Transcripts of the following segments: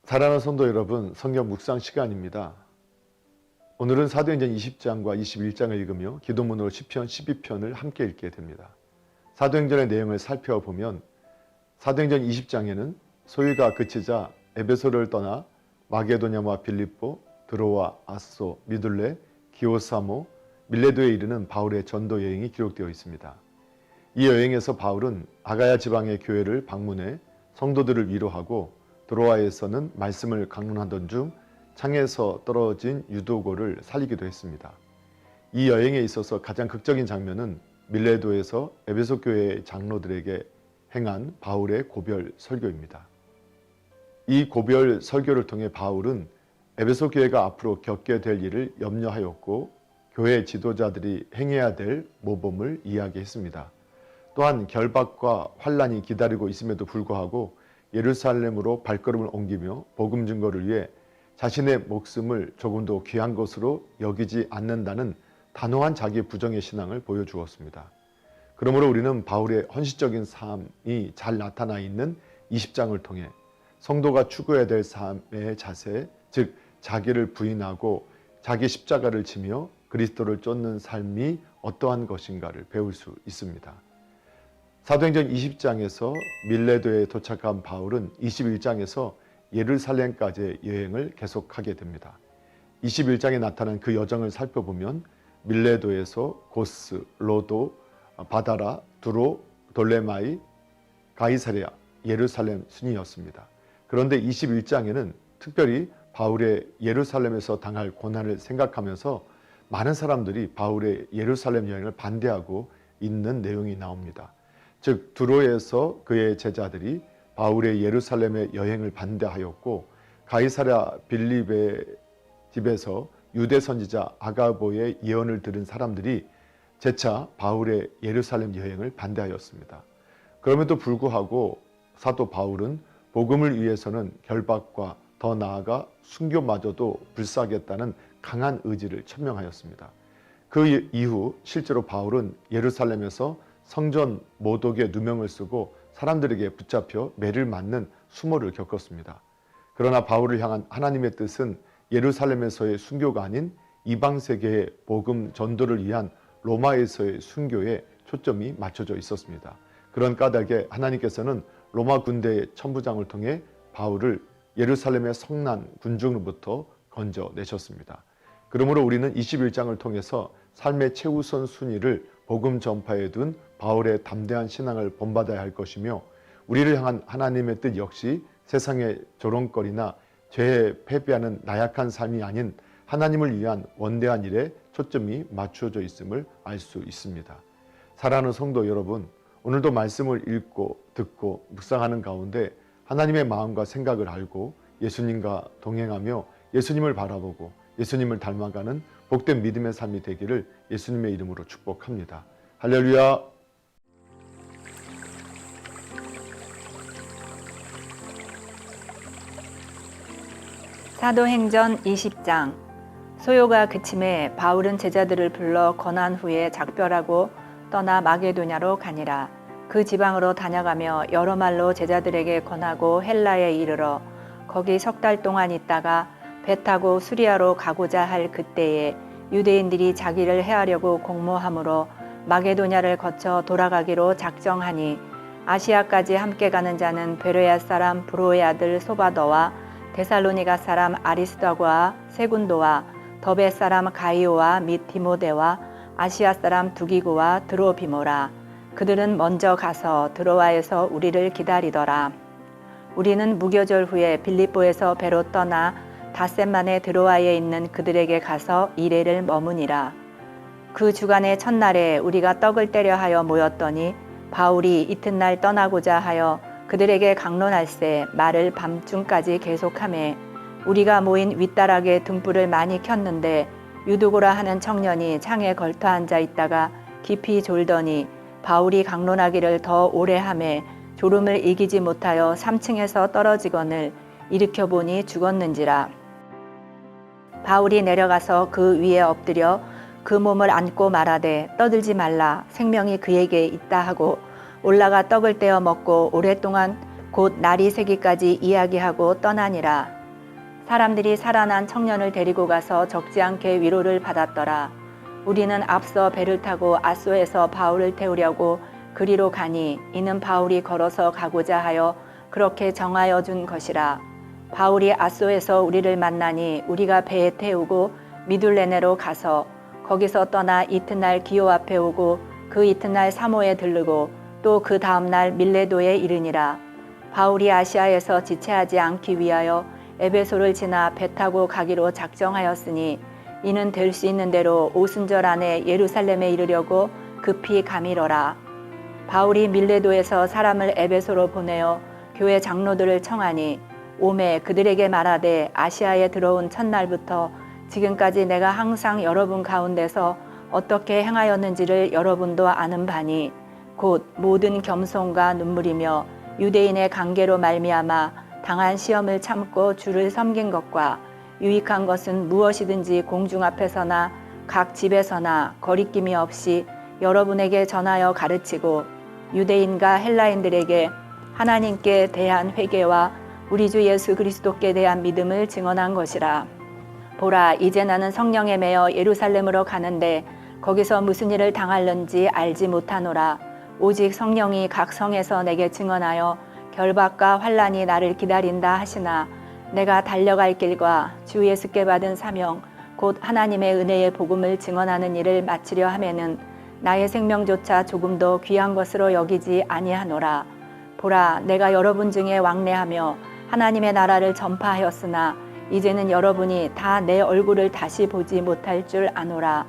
사랑하는 성도 여러분, 성경 묵상 시간입니다. 오늘은 사도행전 20장과 21장을 읽으며 기도문으로 시편 12편을 함께 읽게 됩니다. 사도행전의 내용을 살펴보면 사도행전 20장에는 소위가 그치자 에베소를 떠나 마게도냐와 빌립보, 드로아, 아소, 미둘레, 기오사모, 밀레도에 이르는 바울의 전도 여행이 기록되어 있습니다. 이 여행에서 바울은 아가야 지방의 교회를 방문해 성도들을 위로하고 드로아에서는 말씀을 강론하던 중 창에서 떨어진 유도고를 살리기도 했습니다. 이 여행에 있어서 가장 극적인 장면은 밀레도에서 에베소 교회의 장로들에게 행한 바울의 고별 설교입니다. 이 고별 설교를 통해 바울은 에베소 교회가 앞으로 겪게 될 일을 염려하였고 교회 지도자들이 행해야 될 모범을 이야기했습니다. 또한 결박과 환란이 기다리고 있음에도 불구하고 예루살렘으로 발걸음을 옮기며 복음 증거를 위해 자신의 목숨을 조금도 귀한 것으로 여기지 않는다는 단호한 자기 부정의 신앙을 보여주었습니다. 그러므로 우리는 바울의 헌신적인 삶이 잘 나타나 있는 20장을 통해 성도가 추구해야 될 삶의 자세, 즉 자기를 부인하고 자기 십자가를 지며 그리스도를 쫓는 삶이 어떠한 것인가를 배울 수 있습니다. 사도행전 20장에서 밀레도에 도착한 바울은 21장에서 예루살렘까지의 여행을 계속하게 됩니다. 21장에 나타난 그 여정을 살펴보면 밀레도에서 고스, 로도, 바다라, 두로, 돌레마이, 가이사랴, 예루살렘 순이었습니다. 그런데 21장에는 특별히 바울의 예루살렘에서 당할 고난을 생각하면서 많은 사람들이 바울의 예루살렘 여행을 반대하고 있는 내용이 나옵니다. 즉 두로에서 그의 제자들이 바울의 예루살렘의 여행을 반대하였고 가이사랴 빌립의 집에서 유대 선지자 아가보의 예언을 들은 사람들이 재차 바울의 예루살렘 여행을 반대하였습니다. 그럼에도 불구하고 사도 바울은 복음을 위해서는 결박과 더 나아가 순교마저도 불사하겠다는 강한 의지를 천명하였습니다. 그 이후 실제로 바울은 예루살렘에서 성전 모독의 누명을 쓰고 사람들에게 붙잡혀 매를 맞는 수모를 겪었습니다. 그러나 바울을 향한 하나님의 뜻은 예루살렘에서의 순교가 아닌 이방 세계의 복음 전도를 위한 로마에서의 순교에 초점이 맞춰져 있었습니다. 그런 까닭에 하나님께서는 로마 군대의 천부장을 통해 바울을 예루살렘의 성난 군중으로부터 건져내셨습니다. 그러므로 우리는 21장을 통해서 삶의 최우선 순위를 복음 전파에 둔 바울의 담대한 신앙을 본받아야 할 것이며 우리를 향한 하나님의 뜻 역시 세상의 조롱거리나 죄에 패배하는 나약한 삶이 아닌 하나님을 위한 원대한 일에 초점이 맞추어져 있음을 알 수 있습니다. 사랑하는 성도 여러분, 오늘도 말씀을 읽고 듣고 묵상하는 가운데 하나님의 마음과 생각을 알고 예수님과 동행하며 예수님을 바라보고 예수님을 닮아가는 복된 믿음의 삶이 되기를 예수님의 이름으로 축복합니다. 할렐루야. 사도행전 20장. 소요가 그침에 바울은 제자들을 불러 권한 후에 작별하고 떠나 마게도냐로 가니라. 그 지방으로 다녀가며 여러 말로 제자들에게 권하고 헬라에 이르러 거기 석 달 동안 있다가 배 타고 수리아로 가고자 할 그때에 유대인들이 자기를 해하려고 공모하므로 마게도냐를 거쳐 돌아가기로 작정하니 아시아까지 함께 가는 자는 베레아 사람 브로의 아들 소바더와 데살로니가 사람 아리스도와 세군도와 더베 사람 가이오와 및 디모데와 아시아 사람 두기고와 드로비모라. 그들은 먼저 가서 드로아에서 우리를 기다리더라. 우리는 무교절 후에 빌립보에서 배로 떠나 닷새 만에 드로아에 있는 그들에게 가서 이레를 머무니라. 그 주간의 첫날에 우리가 떡을 떼려 하여 모였더니 바울이 이튿날 떠나고자 하여 그들에게 강론할세 말을 밤중까지 계속하매 우리가 모인 윗다락에 등불을 많이 켰는데 유두고라 하는 청년이 창에 걸터 앉아 있다가 깊이 졸더니 바울이 강론하기를 더 오래 하매 졸음을 이기지 못하여 3층에서 떨어지거늘 일으켜 보니 죽었는지라. 바울이 내려가서 그 위에 엎드려 그 몸을 안고 말하되 떠들지 말라 생명이 그에게 있다 하고 올라가 떡을 떼어 먹고 오랫동안 곧 날이 새기까지 이야기하고 떠나니라. 사람들이 살아난 청년을 데리고 가서 적지 않게 위로를 받았더라. 우리는 앞서 배를 타고 아소에서 바울을 태우려고 그리로 가니 이는 바울이 걸어서 가고자 하여 그렇게 정하여 준 것이라. 바울이 아소에서 우리를 만나니 우리가 배에 태우고 미둘레네로 가서 거기서 떠나 이튿날 기호 앞에 오고 그 이튿날 사모에 들르고 또 그 다음날 밀레도에 이르니라. 바울이 아시아에서 지체하지 않기 위하여 에베소를 지나 배 타고 가기로 작정하였으니 이는 될 수 있는 대로 오순절 안에 예루살렘에 이르려고 급히 가미러라. 바울이 밀레도에서 사람을 에베소로 보내어 교회 장로들을 청하니 오매 그들에게 말하되 아시아에 들어온 첫날부터 지금까지 내가 항상 여러분 가운데서 어떻게 행하였는지를 여러분도 아는 바니 곧 모든 겸손과 눈물이며 유대인의 관계로 말미암아 당한 시험을 참고 주를 섬긴 것과 유익한 것은 무엇이든지 공중 앞에서나 각 집에서나 거리낌이 없이 여러분에게 전하여 가르치고 유대인과 헬라인들에게 하나님께 대한 회개와 우리 주 예수 그리스도께 대한 믿음을 증언한 것이라. 보라, 이제 나는 성령에 매여 예루살렘으로 가는데 거기서 무슨 일을 당할는지 알지 못하노라. 오직 성령이 각 성에서 내게 증언하여 결박과 환난이 나를 기다린다 하시나 내가 달려갈 길과 주 예수께 받은 사명 곧 하나님의 은혜의 복음을 증언하는 일을 마치려 하면은 나의 생명조차 조금도 귀한 것으로 여기지 아니하노라. 보라, 내가 여러분 중에 왕래하며 하나님의 나라를 전파하였으나 이제는 여러분이 다 내 얼굴을 다시 보지 못할 줄 아노라.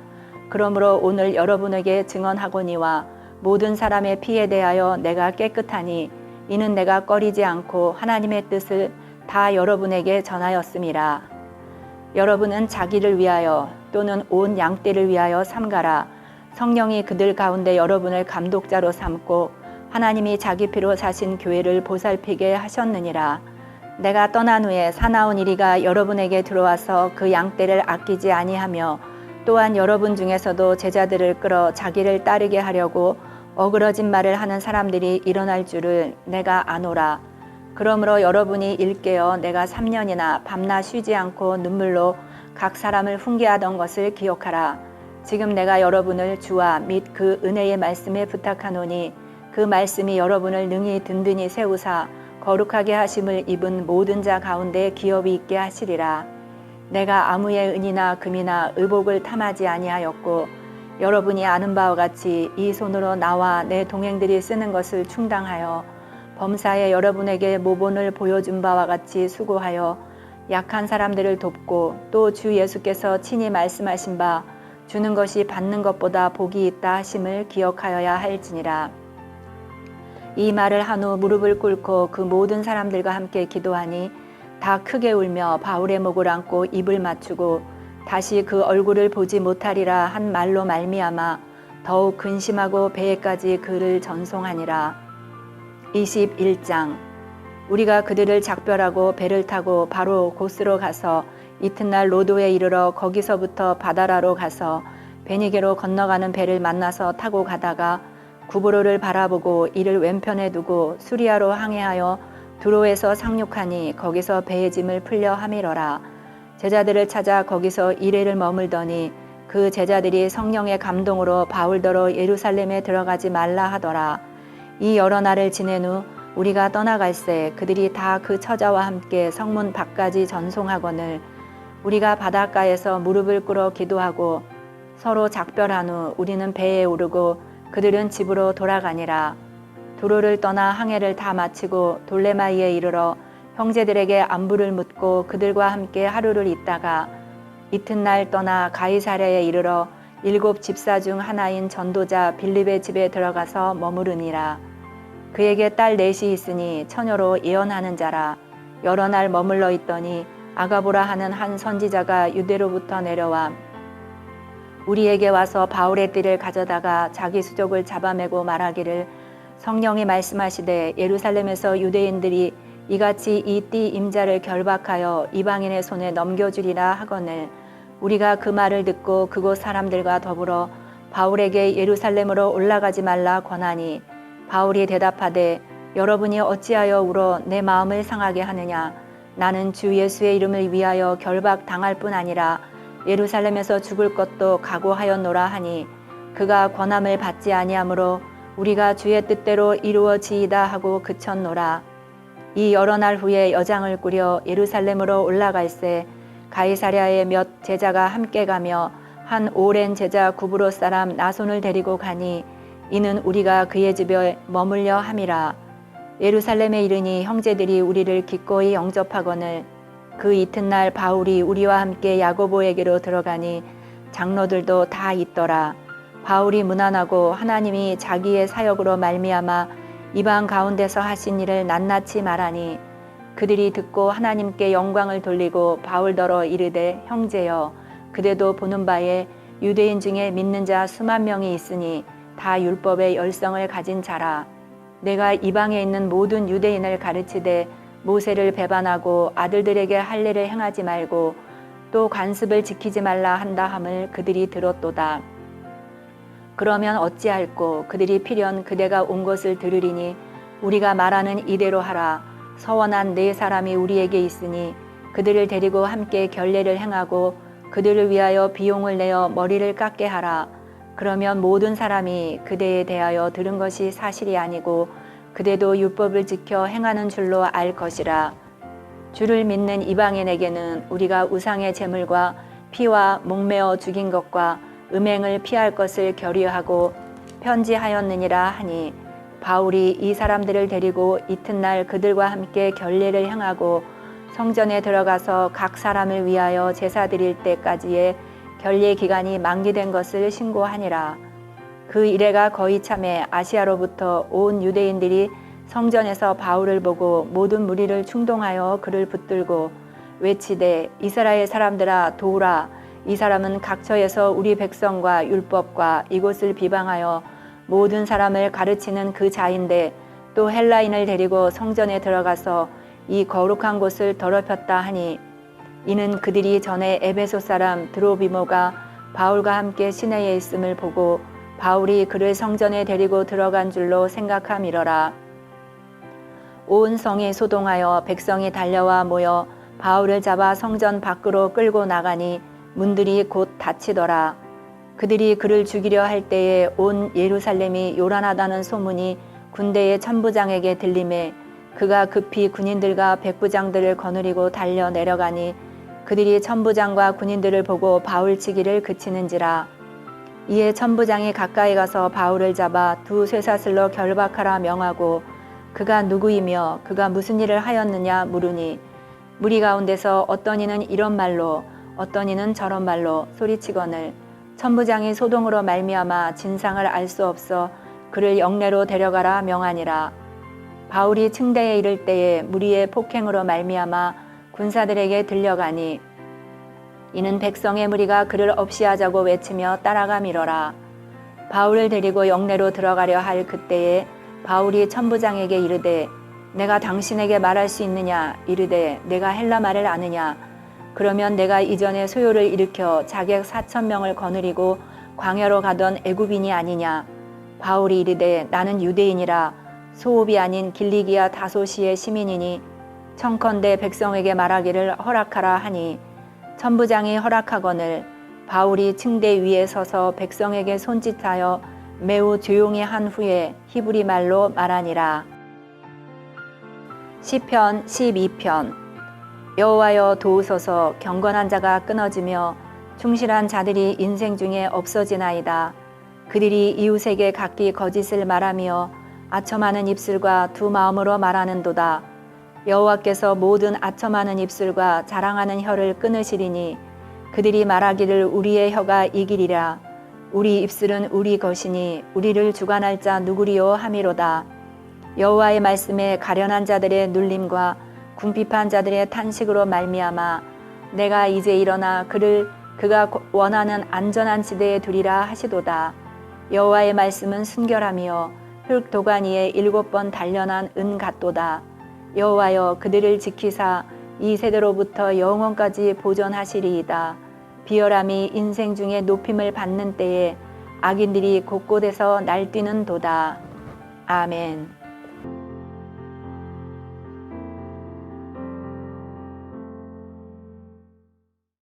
그러므로 오늘 여러분에게 증언하거니와 모든 사람의 피에 대하여 내가 깨끗하니 이는 내가 꺼리지 않고 하나님의 뜻을 다 여러분에게 전하였음이라. 여러분은 자기를 위하여 또는 온 양떼를 위하여 삼가라. 성령이 그들 가운데 여러분을 감독자로 삼고 하나님이 자기 피로 사신 교회를 보살피게 하셨느니라. 내가 떠난 후에 사나운 이리가 여러분에게 들어와서 그 양떼를 아끼지 아니하며 또한 여러분 중에서도 제자들을 끌어 자기를 따르게 하려고 어그러진 말을 하는 사람들이 일어날 줄을 내가 아노라. 그러므로 여러분이 일깨어 내가 3년이나 밤낮 쉬지 않고 눈물로 각 사람을 훈계하던 것을 기억하라. 지금 내가 여러분을 주와 및 그 은혜의 말씀에 부탁하노니 그 말씀이 여러분을 능히 든든히 세우사 거룩하게 하심을 입은 모든 자 가운데 기업이 있게 하시리라. 내가 아무의 은이나 금이나 의복을 탐하지 아니하였고 여러분이 아는 바와 같이 이 손으로 나와 내 동행들이 쓰는 것을 충당하여 범사에 여러분에게 모본을 보여준 바와 같이 수고하여 약한 사람들을 돕고 또 주 예수께서 친히 말씀하신 바 주는 것이 받는 것보다 복이 있다 하심을 기억하여야 할지니라. 이 말을 한 후 무릎을 꿇고 그 모든 사람들과 함께 기도하니 다 크게 울며 바울의 목을 안고 입을 맞추고 다시 그 얼굴을 보지 못하리라 한 말로 말미암아 더욱 근심하고 배에까지 그를 전송하니라. 21장. 우리가 그들을 작별하고 배를 타고 바로 곳으로 가서 이튿날 로도에 이르러 거기서부터 바다라로 가서 베니게로 건너가는 배를 만나서 타고 가다가 구브로를 바라보고 이를 왼편에 두고 수리아로 항해하여 두로에서 상륙하니 거기서 배의 짐을 풀려 함이러라. 제자들을 찾아 거기서 이레를 머물더니 그 제자들이 성령의 감동으로 바울더러 예루살렘에 들어가지 말라 하더라. 이 여러 날을 지낸 후 우리가 떠나갈새 그들이 다 그 처자와 함께 성문 밖까지 전송하거늘 우리가 바닷가에서 무릎을 꿇어 기도하고 서로 작별한 후 우리는 배에 오르고 그들은 집으로 돌아가니라. 두로를 떠나 항해를 다 마치고 돌레마이에 이르러 형제들에게 안부를 묻고 그들과 함께 하루를 있다가 이튿날 떠나 가이사랴에 이르러 7 집사 중 하나인 전도자 빌립의 집에 들어가서 머무르니라. 그에게 딸 넷이 있으니 처녀로 예언하는 자라. 여러 날 머물러 있더니 아가보라 하는 한 선지자가 유대로부터 내려와 우리에게 와서 바울의 띠를 가져다가 자기 수족을 잡아매고 말하기를 성령이 말씀하시되 예루살렘에서 유대인들이 이같이 이 띠 임자를 결박하여 이방인의 손에 넘겨주리라 하거늘 우리가 그 말을 듣고 그곳 사람들과 더불어 바울에게 예루살렘으로 올라가지 말라 권하니 바울이 대답하되 여러분이 어찌하여 울어 내 마음을 상하게 하느냐. 나는 주 예수의 이름을 위하여 결박당할 뿐 아니라 예루살렘에서 죽을 것도 각오하였노라 하니 그가 권함을 받지 아니하므로 우리가 주의 뜻대로 이루어지이다 하고 그쳤노라. 이 여러 날 후에 여장을 꾸려 예루살렘으로 올라갈새 가이사랴에 몇 제자가 함께 가며 한 오랜 제자 구브로 사람 나손을 데리고 가니 이는 우리가 그의 집에 머물려 함이라. 예루살렘에 이르니 형제들이 우리를 기꺼이 영접하거늘 그 이튿날 바울이 우리와 함께 야고보에게로 들어가니 장로들도 다 있더라. 바울이 문안하고 하나님이 자기의 사역으로 말미암아 이방 가운데서 하신 일을 낱낱이 말하니 그들이 듣고 하나님께 영광을 돌리고 바울더러 이르되 형제여 그대도 보는 바에 유대인 중에 믿는 자 수만 명이 있으니 다 율법의 열성을 가진 자라. 내가 이방에 있는 모든 유대인을 가르치되 모세를 배반하고 아들들에게 할례를 행하지 말고 또 관습을 지키지 말라 한다 함을 그들이 들었도다. 그러면 어찌할꼬 그들이 필연 그대가 온 것을 들으리니 우리가 말하는 이대로 하라. 서원한 네 사람이 우리에게 있으니 그들을 데리고 함께 결례를 행하고 그들을 위하여 비용을 내어 머리를 깎게 하라. 그러면 모든 사람이 그대에 대하여 들은 것이 사실이 아니고 그대도 율법을 지켜 행하는 줄로 알 것이라. 주를 믿는 이방인에게는 우리가 우상의 제물과 피와 목매어 죽인 것과 음행을 피할 것을 결의하고 편지하였느니라 하니 바울이 이 사람들을 데리고 이튿날 그들과 함께 결례를 행하고 성전에 들어가서 각 사람을 위하여 제사 드릴 때까지의 결례 기간이 만기된 것을 신고하니라. 그 이래가 거의 참에 아시아로부터 온 유대인들이 성전에서 바울을 보고 모든 무리를 충동하여 그를 붙들고 외치되 이스라엘 사람들아 도우라. 이 사람은 각처에서 우리 백성과 율법과 이곳을 비방하여 모든 사람을 가르치는 그 자인데 또 헬라인을 데리고 성전에 들어가서 이 거룩한 곳을 더럽혔다 하니 이는 그들이 전에 에베소 사람 드로비모가 바울과 함께 시내에 있음을 보고 바울이 그를 성전에 데리고 들어간 줄로 생각함이러라. 온 성이 소동하여 백성이 달려와 모여 바울을 잡아 성전 밖으로 끌고 나가니 문들이 곧 닫히더라. 그들이 그를 죽이려 할 때에 온 예루살렘이 요란하다는 소문이 군대의 천부장에게 들림에 그가 급히 군인들과 백부장들을 거느리고 달려 내려가니 그들이 천부장과 군인들을 보고 바울 치기를 그치는지라. 이에 천부장이 가까이 가서 바울을 잡아 두 쇠사슬로 결박하라 명하고 그가 누구이며 그가 무슨 일을 하였느냐 물으니 무리 가운데서 어떤 이는 이런 말로 어떤 이는 저런 말로 소리치거늘 천부장이 소동으로 말미암아 진상을 알 수 없어 그를 영내로 데려가라 명하니라. 바울이 층대에 이를 때에 무리의 폭행으로 말미암아 군사들에게 들려가니 이는 백성의 무리가 그를 없이하자고 외치며 따라가미러라. 바울을 데리고 영내로 들어가려 할 그때에 바울이 천부장에게 이르되 내가 당신에게 말할 수 있느냐 이르되 내가 헬라 말을 아느냐. 그러면 내가 이전에 소요를 일으켜 자객 4,000명을 거느리고 광야로 가던 애굽인이 아니냐. 바울이 이르되 나는 유대인이라 소읍이 아닌 길리기아 다소시의 시민이니 청컨대 백성에게 말하기를 허락하라 하니 천부장이 허락하거늘 바울이 층대 위에 서서 백성에게 손짓하여 매우 조용히 한 후에 히브리 말로 말하니라. 시편 12편. 여호와여 도우소서. 경건한 자가 끊어지며 충실한 자들이 인생 중에 없어지나이다. 그들이 이웃에게 각기 거짓을 말하며 아첨하는 입술과 두 마음으로 말하는도다. 여호와께서 모든 아첨하는 입술과 자랑하는 혀를 끊으시리니 그들이 말하기를 우리의 혀가 이기리라. 우리 입술은 우리 것이니 우리를 주관할 자 누구리요 함이로다. 여호와의 말씀에 가련한 자들의 눌림과 궁핍한 자들의 탄식으로 말미암아 내가 이제 일어나 그를 그가 원하는 안전한 지대에 두리라 하시도다. 여호와의 말씀은 순결하며 흙 도간 위에 7번 단련한 은 같도다. 여호와여 그들을 지키사 이 세대로부터 영원까지 보존하시리이다. 비열함이 인생 중에 높임을 받는 때에 악인들이 곳곳에서 날뛰는 도다. 아멘.